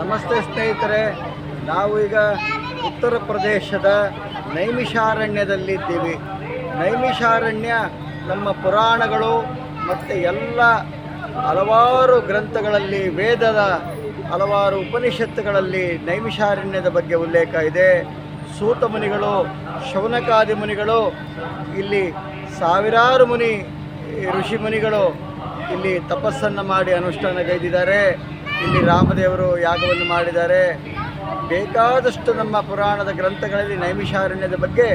ನಮಸ್ತೆ ಸ್ನೇಹಿತರೆ, ನಾವು ಈಗ ಉತ್ತರ ಪ್ರದೇಶದ ನೈಮಿಷಾರಣ್ಯದಲ್ಲಿದ್ದೀವಿ. ನೈಮಿಷಾರಣ್ಯ ನಮ್ಮ ಪುರಾಣಗಳು ಮತ್ತು ಎಲ್ಲ ಹಲವಾರು ಗ್ರಂಥಗಳಲ್ಲಿ, ವೇದದ ಹಲವಾರು ಉಪನಿಷತ್ತುಗಳಲ್ಲಿ ನೈಮಿಷಾರಣ್ಯದ ಬಗ್ಗೆ ಉಲ್ಲೇಖ ಇದೆ. ಸೂತ ಮುನಿಗಳು, ಶೌನಕಾದಿ ಮುನಿಗಳು, ಇಲ್ಲಿ ಸಾವಿರಾರು ಋಷಿ ಮುನಿಗಳು ಇಲ್ಲಿ ತಪಸ್ಸನ್ನು ಮಾಡಿ ಅನುಷ್ಠಾನಗೈದಿದ್ದಾರೆ. ಇಲ್ಲಿ ರಾಮದೇವರು ಯಾಗವನ್ನು ಮಾಡಿದ್ದಾರೆ. ಬೇಕಾದಷ್ಟು ನಮ್ಮ ಪುರಾಣದ ಗ್ರಂಥಗಳಲ್ಲಿ ನೈಮಿಷಾರಣ್ಯದ ಬಗ್ಗೆ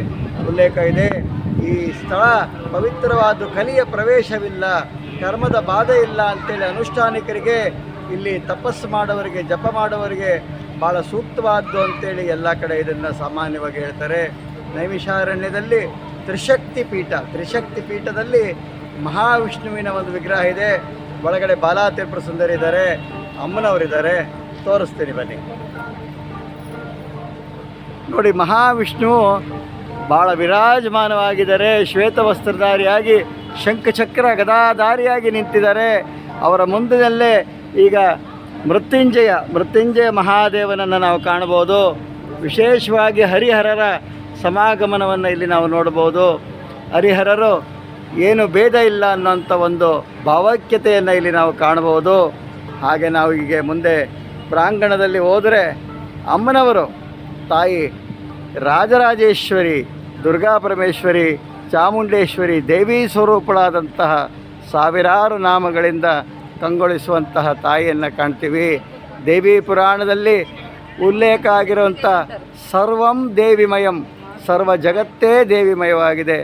ಉಲ್ಲೇಖ ಇದೆ. ಈ ಸ್ಥಳ ಪವಿತ್ರವಾದ, ಕಲಿಯ ಪ್ರವೇಶವಿಲ್ಲ, ಕರ್ಮದ ಬಾಧೆ ಇಲ್ಲ ಅಂತೇಳಿ ಅನುಷ್ಠಾನಿಕರಿಗೆ, ಇಲ್ಲಿ ತಪಸ್ಸು ಮಾಡೋವರಿಗೆ, ಜಪ ಮಾಡೋವರಿಗೆ ಭಾಳ ಸೂಕ್ತವಾದ್ದು ಅಂತೇಳಿ ಎಲ್ಲ ಕಡೆ ಇದನ್ನು ಸಾಮಾನ್ಯವಾಗಿ ಹೇಳ್ತಾರೆ. ನೈಮಿಷಾರಣ್ಯದಲ್ಲಿ ತ್ರಿಶಕ್ತಿ ಪೀಠದಲ್ಲಿ ಮಹಾವಿಷ್ಣುವಿನ ಒಂದು ವಿಗ್ರಹ ಇದೆ. ಒಳಗಡೆ ಬಾಲಾ ತ್ರಿಪುರ ಸುಂದರಿ ಇದ್ದಾರೆ, ಅಮ್ಮನವರಿದ್ದಾರೆ, ತೋರಿಸ್ತೀನಿ ಬನ್ನಿ. ನೋಡಿ, ಮಹಾವಿಷ್ಣುವು ಭಾಳ ವಿರಾಜಮಾನವಾಗಿದ್ದಾರೆ. ಶ್ವೇತವಸ್ತ್ರಧಾರಿಯಾಗಿ, ಶಂಖಚಕ್ರ ಗದಾಧಾರಿಯಾಗಿ ನಿಂತಿದ್ದಾರೆ. ಅವರ ಮುಂದಿನಲ್ಲೇ ಈಗ ಮೃತ್ಯುಂಜಯ ಮಹಾದೇವನನ್ನು ನಾವು ಕಾಣಬಹುದು. ವಿಶೇಷವಾಗಿ ಹರಿಹರರ ಸಮಾಗಮನವನ್ನು ಇಲ್ಲಿ ನಾವು ನೋಡ್ಬೋದು. ಹರಿಹರರು ಏನು ಭೇದ ಇಲ್ಲ ಅನ್ನೋಂಥ ಒಂದು ಭಾವೈಕ್ಯತೆಯನ್ನು ಇಲ್ಲಿ ನಾವು ಕಾಣಬಹುದು. ಹಾಗೆ ನಾವು ಹೀಗೆ ಮುಂದೆ ಪ್ರಾಂಗಣದಲ್ಲಿ ಹೋದರೆ ಅಮ್ಮನವರು ತಾಯಿ ರಾಜರಾಜೇಶ್ವರಿ, ದುರ್ಗಾ ಪರಮೇಶ್ವರಿ, ಚಾಮುಂಡೇಶ್ವರಿ ದೇವಿ ಸ್ವರೂಪಳಾದಂತಹ ಸಾವಿರಾರು ನಾಮಗಳಿಂದ ಕಂಗೊಳಿಸುವಂತಹ ತಾಯಿಯನ್ನು ಕಾಣ್ತೀವಿ. ದೇವಿ ಪುರಾಣದಲ್ಲಿ ಉಲ್ಲೇಖ ಆಗಿರುವಂಥ ಸರ್ವಂ ದೇವಿಮಯಂ, ಸರ್ವ ಜಗತ್ತೇ ದೇವಿಮಯವಾಗಿದೆ.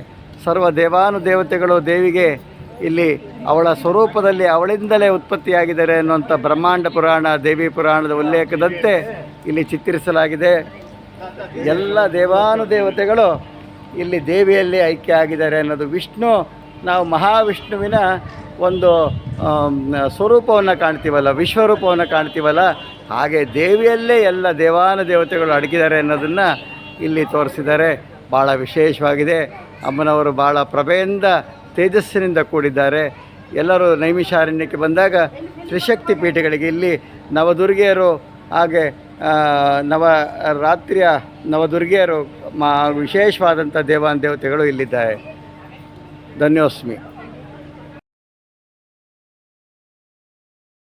ಸರ್ವ ದೇವಾನುದೇವತೆಗಳು ದೇವಿಗೆ ಇಲ್ಲಿ ಅವಳ ಸ್ವರೂಪದಲ್ಲಿ ಅವಳಿಂದಲೇ ಉತ್ಪತ್ತಿಯಾಗಿದ್ದಾರೆ ಅನ್ನುವಂಥ ಬ್ರಹ್ಮಾಂಡ ಪುರಾಣ, ದೇವಿ ಪುರಾಣದ ಉಲ್ಲೇಖದಂತೆ ಇಲ್ಲಿ ಚಿತ್ರಿಸಲಾಗಿದೆ. ಎಲ್ಲ ದೇವಾನುದೇವತೆಗಳು ಇಲ್ಲಿ ದೇವಿಯಲ್ಲಿ ಐಕ್ಯ ಆಗಿದ್ದಾರೆ ಅನ್ನೋದು. ನಾವು ಮಹಾವಿಷ್ಣುವಿನ ಒಂದು ಸ್ವರೂಪವನ್ನು ಕಾಣ್ತೀವಲ್ಲ, ವಿಶ್ವರೂಪವನ್ನು ಕಾಣ್ತೀವಲ್ಲ, ಹಾಗೆ ದೇವಿಯಲ್ಲೇ ಎಲ್ಲ ದೇವಾನುದೇವತೆಗಳು ಅಡಗಿದ್ದಾರೆ ಅನ್ನೋದನ್ನು ಇಲ್ಲಿ ತೋರಿಸಿದ್ದಾರೆ. ಭಾಳ ವಿಶೇಷವಾಗಿದೆ. ಅಮ್ಮನವರು ಭಾಳ ಪ್ರಭೆಯಿಂದ, ತೇಜಸ್ಸಿನಿಂದ ಕೂಡಿದ್ದಾರೆ. ಎಲ್ಲರೂ ನೈಮಿಷಾರಣ್ಯಕ್ಕೆ ಬಂದಾಗ ತ್ರಿಶಕ್ತಿ ಪೀಠಗಳಿಗೆ, ಇಲ್ಲಿ ನವದುರ್ಗೆಯರು, ಹಾಗೆ ನವರಾತ್ರಿಯ ನವದುರ್ಗೆಯರು, ವಿಶೇಷವಾದಂಥ ದೇವಾನುದೇವತೆಗಳು ಇಲ್ಲಿದ್ದಾರೆ. ಧನ್ಯೋಸ್ಮಿ.